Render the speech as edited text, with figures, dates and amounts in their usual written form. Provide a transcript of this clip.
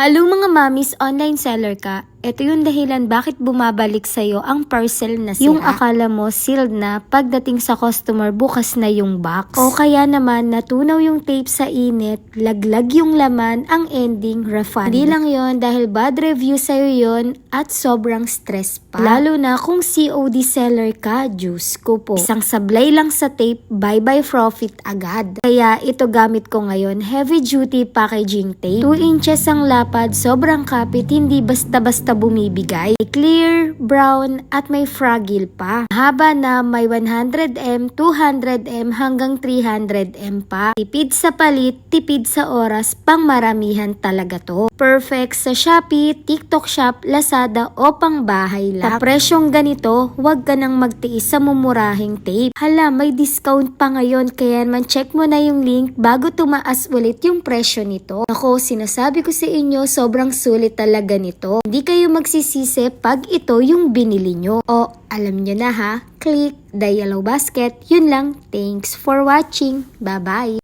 Hello mga mamis, online seller ka. Ito yung dahilan bakit bumabalik sa'yo ang parcel na sira. Yung akala mo sealed na, pagdating sa customer bukas na yung box. O kaya naman natunaw yung tape sa init, laglag yung laman, ang ending refund. Hindi lang yon dahil bad review sa'yo yon at sobrang stress pa. Lalo na kung COD seller ka, Diyos ko po. Isang sablay lang sa tape, bye-bye profit agad. Kaya ito gamit ko ngayon, heavy duty packaging tape. 2 inches ang lapad, sobrang kapit, hindi basta-basta bumibigay. Clear, brown, at may fragile pa. Haba na may 100M, 200M hanggang 300M pa. Tipid sa palit, tipid sa oras, pang maramihan talaga to. Perfect sa Shopee, TikTok Shop, Lazada o pang bahay lang. Sa presyong ganito, huwag ka nang magtiis sa mumurahing tape. Hala, may discount pa ngayon kaya naman check mo na yung link bago tumaas ulit yung presyo nito. Ako, sinasabi ko sa inyo, sobrang sulit talaga nito. Hindi kayo magsisisi pag ito yung binili nyo. O, alam nyo na ha, click the yellow basket. Yun lang. Thanks for watching. Bye-bye.